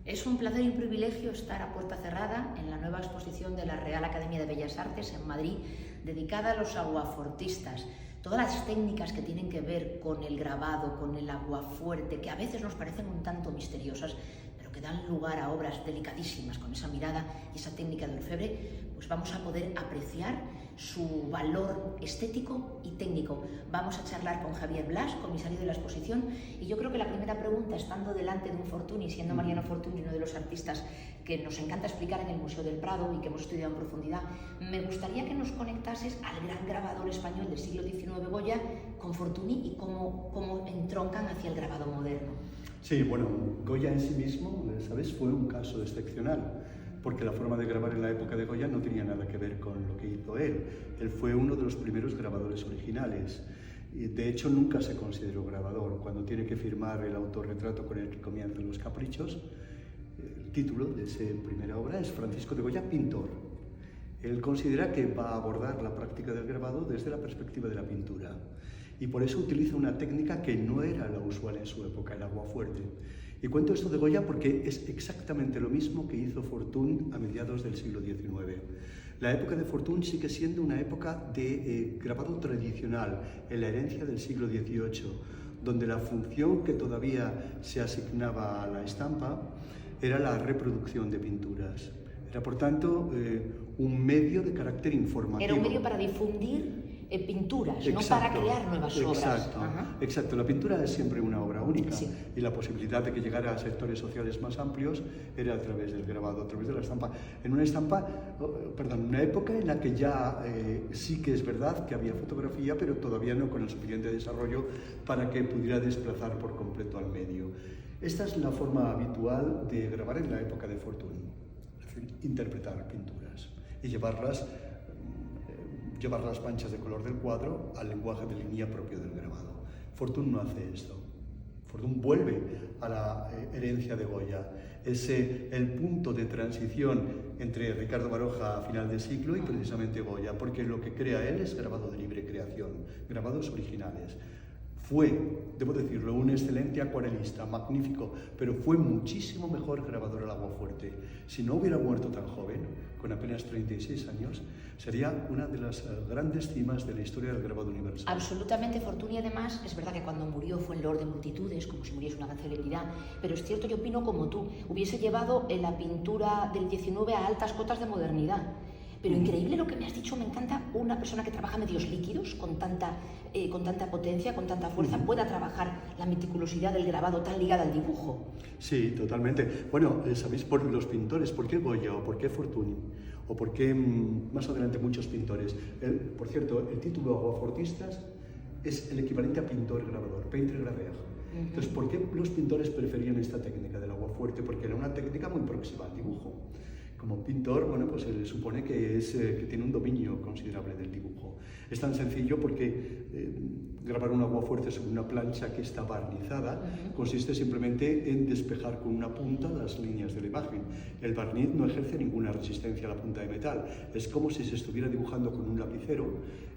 Es un placer y un privilegio estar a puerta cerrada en la nueva exposición de la Real Academia de Bellas Artes en Madrid, dedicada a los aguafortistas. Todas las técnicas que tienen que ver con el grabado, con el aguafuerte, que a veces nos parecen un tanto misteriosas, pero que dan lugar a obras delicadísimas con esa mirada y esa técnica de orfebre, pues vamos a poder apreciar su valor estético y técnico. Vamos a charlar con Javier Blas, comisario de la exposición, y yo creo que la primera pregunta, estando delante de un Fortuny, siendo Mariano Fortuny uno de los artistas que nos encanta explicar en el Museo del Prado y que hemos estudiado en profundidad, me gustaría que nos conectases al gran grabador español del siglo XIX, Goya, con Fortuny y cómo entroncan hacia el grabado moderno. Sí, bueno, Goya en sí mismo, ¿sabes?, fue un caso excepcional, porque la forma de grabar en la época de Goya no tenía nada que ver con lo que hizo él. Él fue uno de los primeros grabadores originales. Y de hecho, nunca se consideró grabador. Cuando tiene que firmar el autorretrato con el que comienzan los caprichos, el título de esa primera obra es Francisco de Goya, pintor. Él considera que va a abordar la práctica del grabado desde la perspectiva de la pintura. Y por eso utiliza una técnica que no era la usual en su época, el aguafuerte. Y cuento esto de Goya porque es exactamente lo mismo que hizo Fortuny a mediados del siglo XIX. La época de Fortuny sigue siendo una época de grabado tradicional, en la herencia del siglo XVIII, donde la función que todavía se asignaba a la estampa era la reproducción de pinturas. Era, por tanto, un medio de carácter informativo. Era un medio para difundir pinturas, exacto, no para crear nuevas obras. Exacto. La pintura es siempre una obra única, sí. Y la posibilidad de que llegara a sectores sociales más amplios era a través del grabado, a través de la estampa. En una época en la que ya sí que es verdad que había fotografía, pero todavía no con el suficiente desarrollo para que pudiera desplazar por completo al medio. Esta es la forma habitual de grabar en la época de Fortuny, es decir, interpretar pinturas y llevar las manchas de color del cuadro al lenguaje de línea propio del grabado. Fortuny no hace esto. Fortuny vuelve a la herencia de Goya. Es el punto de transición entre Ricardo Baroja a final de siglo y precisamente Goya, porque lo que crea él es grabado de libre creación, grabados originales. Fue, debo decirlo, un excelente acuarelista, magnífico, pero fue muchísimo mejor grabador al aguafuerte. Si no hubiera muerto tan joven, con apenas 36 años, sería una de las grandes cimas de la historia del grabado universal. Absolutamente. Fortuny, además, es verdad que cuando murió fue en loor de multitudes, como si muriese una gran celebridad, pero es cierto, yo opino como tú, hubiese llevado la pintura del XIX a altas cotas de modernidad. Pero increíble lo que me has dicho, me encanta una persona que trabaja medios líquidos con tanta potencia, con tanta fuerza, pueda trabajar la meticulosidad del grabado tan ligada al dibujo. Sí, totalmente. Bueno, ¿sabéis por los pintores? ¿Por qué Goya o por qué Fortuny? ¿O por qué más adelante muchos pintores? Por cierto, el título aguafortistas es el equivalente a pintor-grabador, peintre-graveur. Entonces, ¿por qué los pintores preferían esta técnica del aguafuerte? Porque era una técnica muy próxima al dibujo. Como pintor, bueno, pues se le supone que tiene un dominio considerable del dibujo. Es tan sencillo porque grabar un aguafuerte sobre una plancha que está barnizada consiste simplemente en despejar con una punta las líneas de la imagen. El barniz no ejerce ninguna resistencia a la punta de metal. Es como si se estuviera dibujando con un lapicero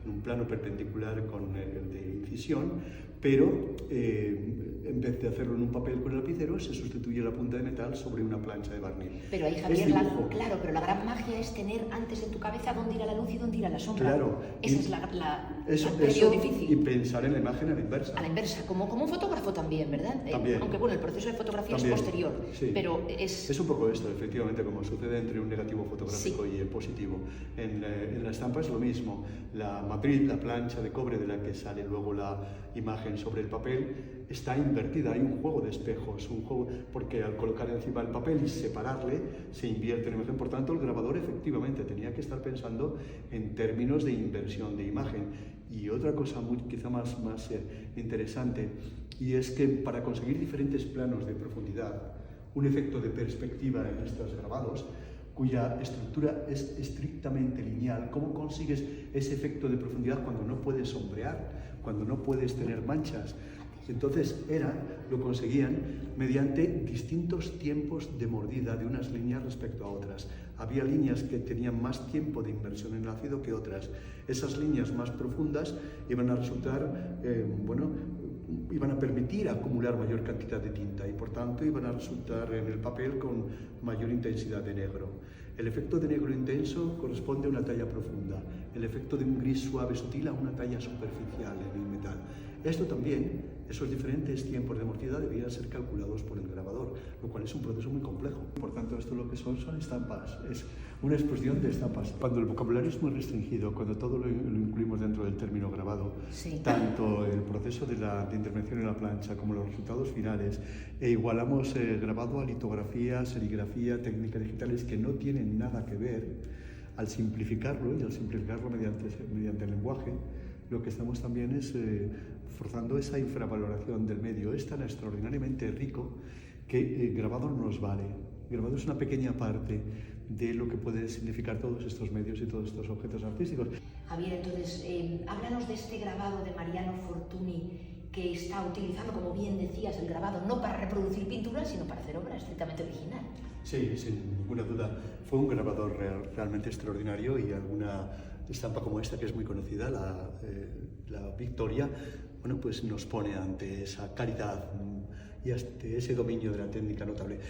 en un plano perpendicular con el de incisión, pero en vez de hacerlo en un papel con el lapicero, se sustituye la punta de metal sobre una plancha de barniz. Pero ahí, Javier, claro, pero la gran magia es tener antes en tu cabeza dónde irá la luz y dónde irá la sombra. Claro. Esa es la Eso difícil. Y pensar en la imagen a la inversa. A la inversa, como un fotógrafo también, ¿verdad? También. Aunque bueno, el proceso de fotografía es posterior, sí. Pero es... Es un poco esto, efectivamente, como sucede entre un negativo fotográfico y el positivo. En la estampa es lo mismo. La matriz, la plancha de cobre de la que sale luego la imagen sobre el papel, está invertida, hay un juego de espejos, porque al colocar encima el papel y separarle, se invierte la imagen. Por tanto, el grabador efectivamente tenía que estar pensando en términos de inversión de imagen. Y otra cosa quizá más interesante, y es que para conseguir diferentes planos de profundidad, un efecto de perspectiva en estos grabados, cuya estructura es estrictamente lineal, ¿cómo consigues ese efecto de profundidad cuando no puedes sombrear, cuando no puedes tener manchas? Entonces lo conseguían mediante distintos tiempos de mordida de unas líneas respecto a otras. Había líneas que tenían más tiempo de inmersión en el ácido que otras. Esas líneas más profundas iban a resultar, iban a permitir acumular mayor cantidad de tinta y por tanto iban a resultar en el papel con mayor intensidad de negro. El efecto de negro intenso corresponde a una talla profunda, el efecto de un gris suave sutil a una talla superficial en el metal. Esto también, esos diferentes tiempos de amortiguidad debían ser calculados por el grabador, lo cual es un proceso muy complejo. Por tanto, esto lo que son estampas, es una exposición de estampas. Cuando el vocabulario es muy restringido, cuando todo lo incluimos dentro del término grabado, sí, tanto el proceso de intervención en la plancha como los resultados finales, e igualamos grabado a litografía, serigrafía, técnicas digitales que no tienen nada que ver, al simplificarlo y al simplificarlo mediante el lenguaje, lo que estamos también es forzando esa infravaloración del medio. Es tan extraordinariamente rico que grabado no nos vale. Grabado es una pequeña parte de lo que pueden significar todos estos medios y todos estos objetos artísticos. Javier, entonces, háblanos de este grabado de Mariano Fortuny que está utilizando, como bien decías, el grabado no para reproducir pinturas, sino para hacer obra estrictamente original. Sí, sin ninguna duda. Fue un grabador realmente extraordinario y alguna estampa como esta, que es muy conocida, la Victoria, bueno, pues nos pone ante esa calidad y ante ese dominio de la técnica notable.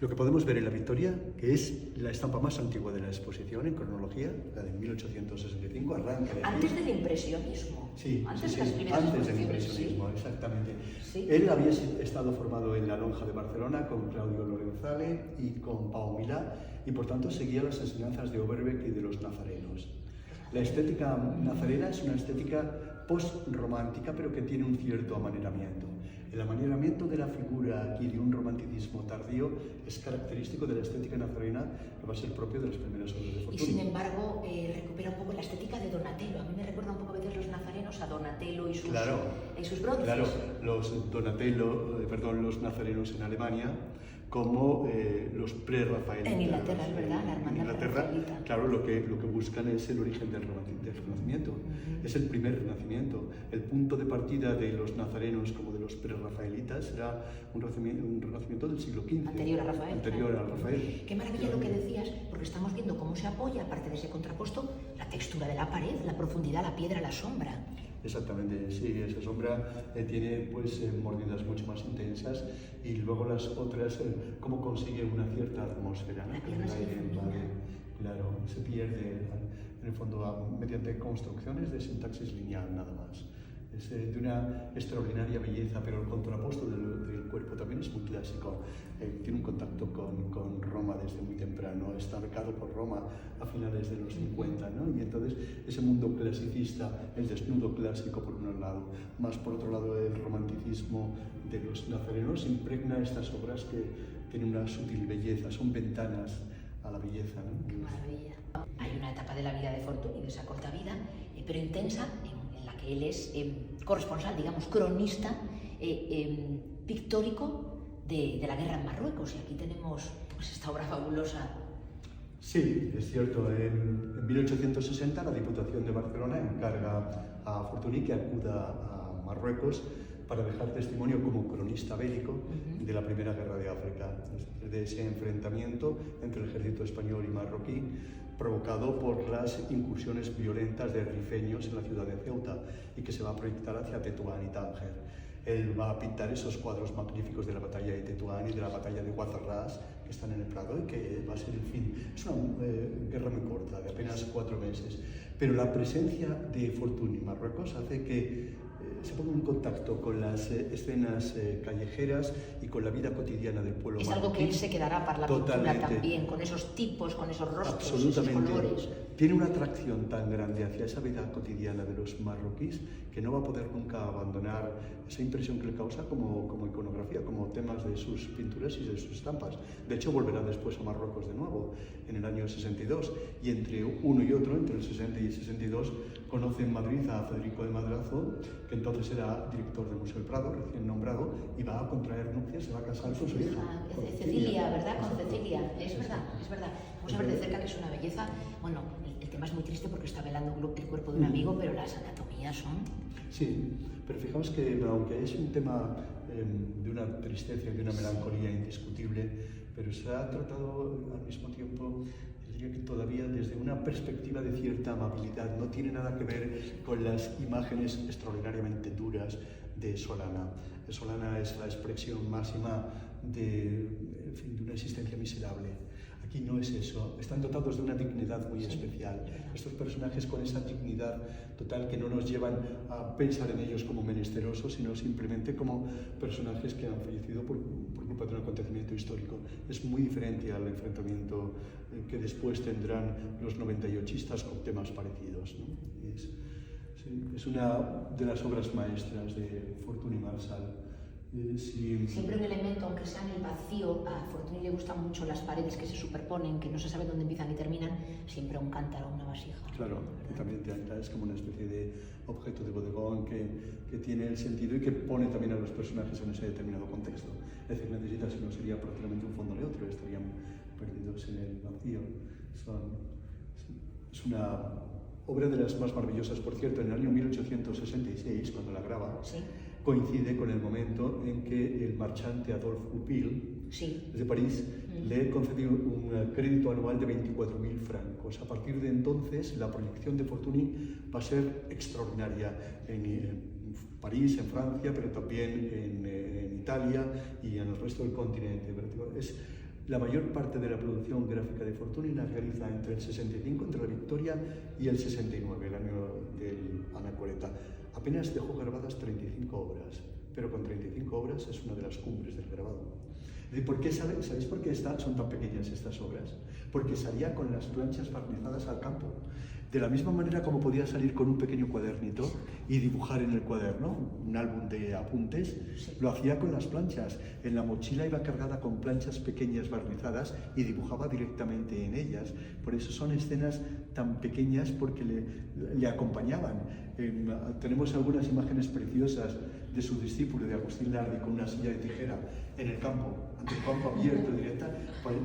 Lo que podemos ver en la Victoria, que es la estampa más antigua de la exposición en cronología, la de 1865, arranca de antes del impresionismo. Sí, antes sí, de las primeras antes del exposiciones, impresionismo, exactamente. Sí. Él había estado formado en la Lonja de Barcelona con Claudio Lorenzale y con Pau Milá, y por tanto seguía las enseñanzas de Overbeck y de los nazarenos. La estética nazarena es una estética post-romántica, pero que tiene un cierto amaneramiento. El amaneramiento de la figura aquí de un romanticismo tardío es característico de la estética nazarena, que va a ser propio de las primeras obras de Fortuny. Y sin embargo, recupera un poco la estética de Donatello. A mí me recuerda un poco a veces los nazarenos a Donatello y sus, sus bronces. Claro, los nazarenos en Alemania, como los pre-rafaelitas. En Inglaterra, es verdad, la hermandad En Inglaterra, rafaelita. claro, lo que buscan es el origen del Renacimiento. Es el primer Renacimiento. El punto de partida de los nazarenos como de los pre-rafaelitas será un renacimiento del siglo XV. Anterior a Rafael. Anterior a Rafael. Qué maravilla lo que decías, porque estamos viendo cómo se apoya, aparte de ese contrapuesto, la textura de la pared, la profundidad, la piedra, la sombra. Exactamente, sí, esa sombra tiene pues mordidas mucho más intensas y luego las otras, cómo consigue una cierta atmósfera, ¿no? La pierna se difumina. Claro, se pierde en el fondo mediante construcciones de sintaxis lineal nada más. Es de una extraordinaria belleza, pero el contrapuesto del cuerpo también es muy clásico. Tiene un contacto con Roma desde muy temprano, está becado por Roma a finales de los 50, ¿no? Y entonces ese mundo clasicista, el desnudo clásico por un lado, más por otro lado el romanticismo de los nazarenos, impregna estas obras que tienen una sutil belleza, son ventanas a la belleza, ¿no? Qué maravilla. Hay una etapa de la vida de Fortuny, de esa corta vida, pero intensa, en la que él es corresponsal, digamos, cronista, pictórico de la guerra en Marruecos. Y aquí tenemos pues, esta obra fabulosa. Sí, es cierto. En 1860 la Diputación de Barcelona encarga a Fortuny que acuda a Marruecos para dejar testimonio como cronista bélico de la Primera Guerra de África, de ese enfrentamiento entre el ejército español y marroquí, provocado por las incursiones violentas de rifeños en la ciudad de Ceuta y que se va a proyectar hacia Tetuán y Tánger. Él va a pintar esos cuadros magníficos de la batalla de Tetuán y de la batalla de Guadalras, que están en el Prado y que va a ser el fin. Es una guerra muy corta, de apenas 4 meses, pero la presencia de Fortuny en Marruecos hace que se ponga en contacto con las escenas callejeras y con la vida cotidiana del pueblo marroquí. Es algo que él se quedará para la pintura también, con esos tipos, con esos rostros, esos colores. Tiene una atracción tan grande hacia esa vida cotidiana de los marroquíes que no va a poder nunca abandonar esa impresión que le causa como iconografía, como temas de sus pinturas y de sus estampas. De hecho, volverá después a Marruecos de nuevo, en el año 62, y entre uno y otro, entre el 60 y el 62, conoce en Madrid a Federico de Madrazo, que entonces era director del Museo del Prado, recién nombrado, y va a contraer nupcias, se va a casar con su hija. Cecilia, ¿verdad? Con Cecilia, es verdad, es verdad. Vamos a ver de cerca que es una belleza. Bueno, el tema es muy triste porque está velando el cuerpo de un amigo, pero las anatomías son... Sí, pero fijaos que aunque es un tema de una tristeza y de una melancolía indiscutible, pero se ha tratado al mismo tiempo, diría que todavía desde una perspectiva de cierta amabilidad. No tiene nada que ver con las imágenes extraordinariamente duras de Solana. Solana es la expresión máxima de una existencia miserable. Aquí no es eso, están dotados de una dignidad muy especial. Estos personajes con esa dignidad total que no nos llevan a pensar en ellos como menesterosos, sino simplemente como personajes que han fallecido por culpa de un acontecimiento histórico. Es muy diferente al enfrentamiento que después tendrán los 98istas con temas parecidos, ¿no? Es una de las obras maestras de Fortuny Marshall. Siempre un elemento, aunque sea en el vacío, a Fortuny le gustan mucho las paredes que se superponen, que no se sabe dónde empiezan y terminan, siempre un cántaro, una vasija. Claro, que también es como una especie de objeto de bodegón que tiene el sentido y que pone también a los personajes en ese determinado contexto. Es decir, necesitas, si no sería prácticamente un fondo neutro, estarían perdidos en el vacío. Es una obra de las más maravillosas, por cierto. En el año 1866, cuando la graba, ¿Sí? coincide con el momento en que el marchante Adolphe Goupil, sí, de París, le concedió un crédito anual de 24.000 francos. A partir de entonces, la proyección de Fortuny va a ser extraordinaria en París, en Francia, pero también en Italia y en el resto del continente. La mayor parte de la producción gráfica de Fortuny la realiza entre el 65, entre la Victoria y el 69, el año del Anacoreta. Apenas dejó grabadas 35 obras, pero con 35 obras es una de las cumbres del grabado. ¿Sabéis por qué son tan pequeñas estas obras? Porque salía con las planchas barnizadas al campo. De la misma manera como podía salir con un pequeño cuadernito y dibujar en el cuaderno, un álbum de apuntes, lo hacía con las planchas. En la mochila iba cargada con planchas pequeñas barnizadas y dibujaba directamente en ellas. Por eso son escenas tan pequeñas, porque le acompañaban. Tenemos algunas imágenes preciosas de su discípulo, de Agustín Lardi, con una silla de tijera en el campo, ante el campo abierto, directa,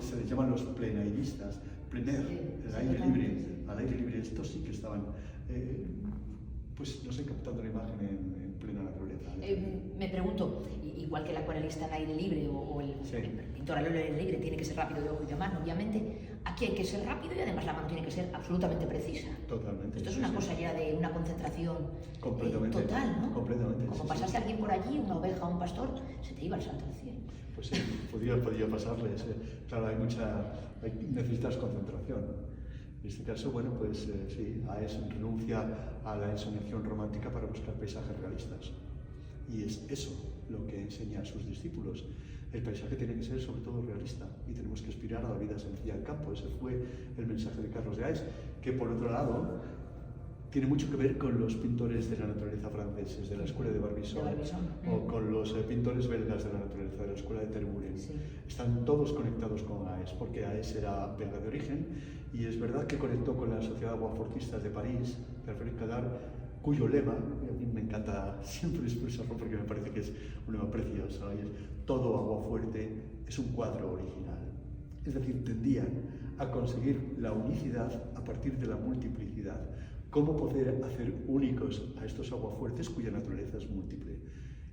se les llaman los plenairistas, plenaire, el aire libre. Al aire libre, estos sí que estaban, pues no sé, captando la imagen en plena naturaleza. Me pregunto, igual que el acuarelista al aire libre o el pintor al aire libre tiene que ser rápido de ojo y de mano, obviamente, aquí hay que ser rápido y además la mano tiene que ser absolutamente precisa. Totalmente. Esto es una cosa ya de una concentración total, ¿no? Completamente. Como pasase alguien por allí, una oveja o un pastor, se te iba el santo al cielo. Pues sí, podía pasarles. Claro, necesitas concentración. En este caso, bueno, pues sí, Haes renuncia a la ensoñación romántica para buscar paisajes realistas. Y es eso lo que enseña a sus discípulos. El paisaje tiene que ser sobre todo realista y tenemos que aspirar a la vida sencilla del campo. Ese fue el mensaje de Carlos de Haes, que por otro lado tiene mucho que ver con los pintores de la naturaleza franceses de la escuela de Barbizon, o con los pintores belgas de la naturaleza de la escuela de Tervuren. Sí. Están todos conectados con Haes, porque Haes era belga de origen y es verdad que conectó con la Sociedad Aguafortistas de París, de Alfred Cadar, cuyo lema, a mí me encanta siempre expresarlo porque me parece que es un lema precioso, y es: todo Aguafuerte es un cuadro original. Es decir, tendían a conseguir la unicidad a partir de la multiplicidad. Cómo poder hacer únicos a estos aguafuertes cuya naturaleza es múltiple.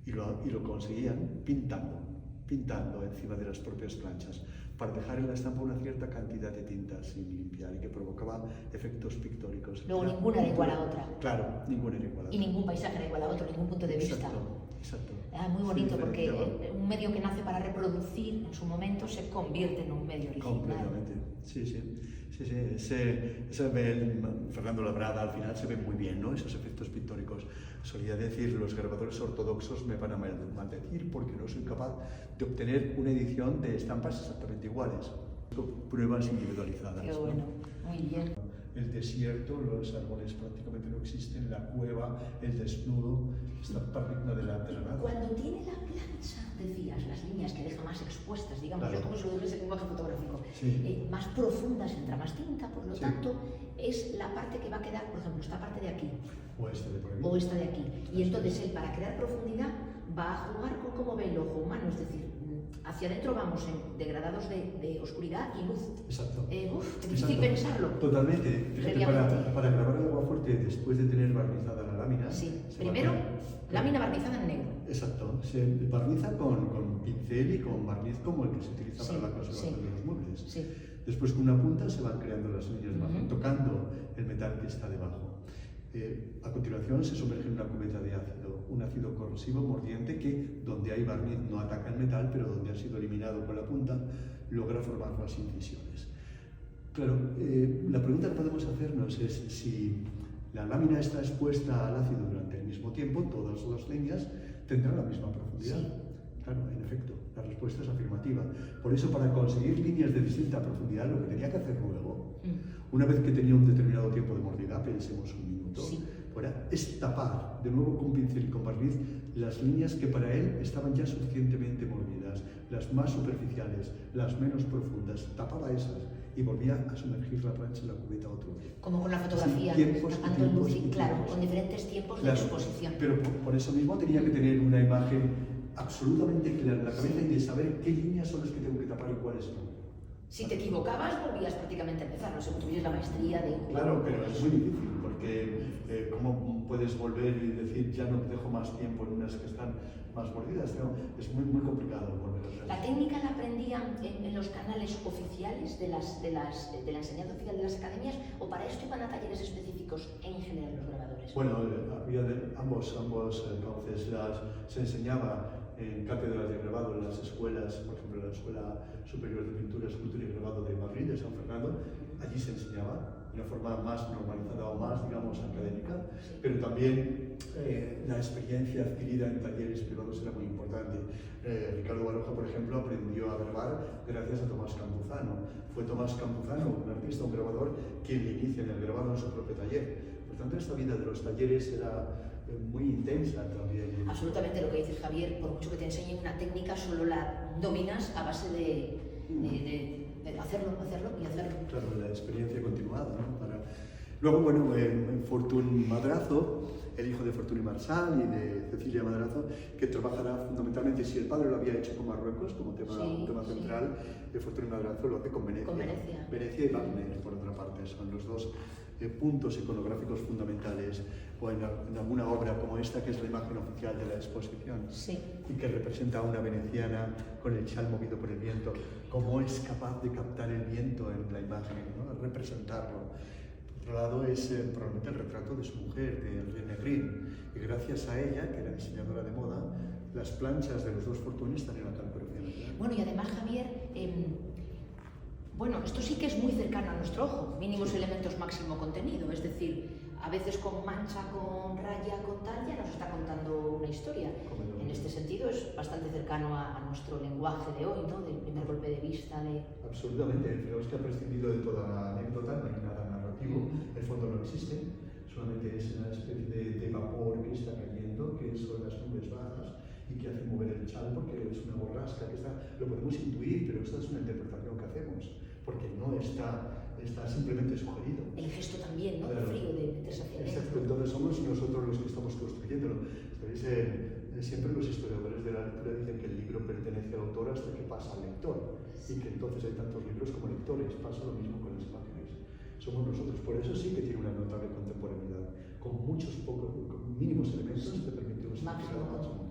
Y lo conseguían pintando encima de las propias planchas, para dejar en la estampa una cierta cantidad de tinta sin limpiar y que provocaba efectos pictóricos. Luego ninguna era igual a otra. Claro, ninguna era igual a otra. Y ningún paisaje era igual a otro, ningún punto de vista. Exacto. Muy bonito, porque un medio que nace para reproducir en su momento se convierte en un medio original. Completamente, sí. Fernando Labrada al final se ve muy bien, ¿no? Esos efectos pictóricos. Solía decir: los grabadores ortodoxos me van a maldecir porque no soy capaz de obtener una edición de estampas exactamente iguales. Pruebas individualizadas. Qué bueno, ¿no? Muy bien. El desierto, los árboles prácticamente no existen, la cueva, el desnudo, esta parte de la nada. Cuando tiene la plancha, decías, las líneas que deja más expuestas, digamos, claro. Es como si lo tuviese lenguaje fotográfico, más profundas, entra más tinta, por lo tanto, es la parte que va a quedar, por ejemplo, esta parte de aquí. O esta de por aquí. O esta de aquí. Y entonces él, para crear profundidad, va a jugar con cómo ve el ojo humano, es decir, hacia adentro vamos en degradados de oscuridad y luz. Exacto. Qué difícil pensarlo. Totalmente. Fíjate, para grabar el aguafuerte, después de tener barnizada la lámina... Sí, primero, lámina barnizada en negro. Exacto. Se barniza con pincel y con barniz como el que se utiliza para la conservación de los muebles. Sí. Después, con una punta se van creando las líneas debajo, tocando el metal que está debajo. A continuación se sumerge en una cubeta de ácido, un ácido corrosivo mordiente que, donde hay barniz, no ataca el metal, pero donde ha sido eliminado con la punta, logra formar las incisiones. Claro, la pregunta que podemos hacernos es si la lámina está expuesta al ácido durante el mismo tiempo, todas las líneas tendrán la misma profundidad. Sí. Claro, en efecto, la respuesta es afirmativa. Por eso, para conseguir líneas de distinta profundidad, lo que tenía que hacer luego, una vez que tenía un determinado tiempo de mordida, pensemos un minuto, es tapar de nuevo con pincel y con barniz las líneas que para él estaban ya suficientemente mordidas, las más superficiales, las menos profundas, tapaba esas y volvía a sumergir la plancha en la cubeta otro día. Como con la fotografía, tapando luz y claro, con diferentes tiempos de exposición. Pero por eso mismo tenía que tener una imagen absolutamente clara en la cabeza y de saber qué líneas son las que tengo que tapar y cuáles no. Si te equivocabas, volvías prácticamente a empezar, no sé, tuvieras la maestría de... Claro, pero es muy difícil, porque ¿cómo puedes volver y decir ya no dejo más tiempo en unas que están más mordidas? No, es muy complicado volver a hacer. ¿La técnica la aprendían en los canales oficiales de la enseñanza oficial de las academias o para esto iban a talleres específicos en general los grabadores? Bueno, había ambos cauces. Se enseñaba en cátedras de grabado en las escuelas, por ejemplo, en la Escuela Superior de Pintura, Escultura y Grabado de Madrid, de San Fernando. Allí se enseñaba de una forma más normalizada o más, digamos, académica, pero también la experiencia adquirida en talleres privados era muy importante. Ricardo Baroja, por ejemplo, aprendió a grabar gracias a Tomás Campuzano. Fue Tomás Campuzano, un artista, un grabador, quien le inicia en el grabado en su propio taller. Por tanto, esta vida de los talleres era muy intensa también. Absolutamente, lo que dices, Javier, por mucho que te enseñen una técnica, solo la dominas a base de hacerlo y hacerlo. Claro, la experiencia continuada, ¿no? Luego, bueno, Fortuny Madrazo, el hijo de Fortuny Marsal y de Cecilia Madrazo, que trabajará fundamentalmente, si el padre lo había hecho con Marruecos como tema central, Fortuny Madrazo lo hace con Venecia. Venecia y Wagner, por otra parte, son los dos puntos iconográficos fundamentales, o en alguna obra como esta, que es la imagen oficial de la exposición, y que representa a una veneciana con el chal movido por el viento. Cómo es capaz de captar el viento en la imagen, ¿no? Representarlo. Por otro lado es probablemente el retrato de su mujer, de René Green, y gracias a ella, que era diseñadora de moda, las planchas de los dos Fortuny están en la Calcorecia. Bueno, y además, Javier, bueno, esto sí que es muy cercano a nuestro ojo, mínimos elementos, máximo contenido, es decir, a veces con mancha, con raya, con tal, ya nos está contando una historia. En este sentido es bastante cercano a nuestro lenguaje de hoy, ¿no? Del primer golpe de vista, Absolutamente, creo que ha prescindido de toda la anécdota, no hay nada narrativo, el fondo no existe, solamente es una especie de vapor que está cayendo, que son las nubes bajas y que hace mover el chal porque es una borrasca que está, lo podemos intuir, pero esta es una interpretación que hacemos, porque no está simplemente sugerido. El gesto también, ¿no? El frío de meterse hacia adentro. Exacto, entonces somos nosotros los que estamos construyéndolo. Siempre los historiadores de la lectura dicen que el libro pertenece al autor hasta que pasa al lector, y que entonces hay tantos libros como lectores. Pasa lo mismo con las imágenes. Somos nosotros, por eso sí que tiene una notable contemporaneidad, con mínimos elementos te permite un significado máximo.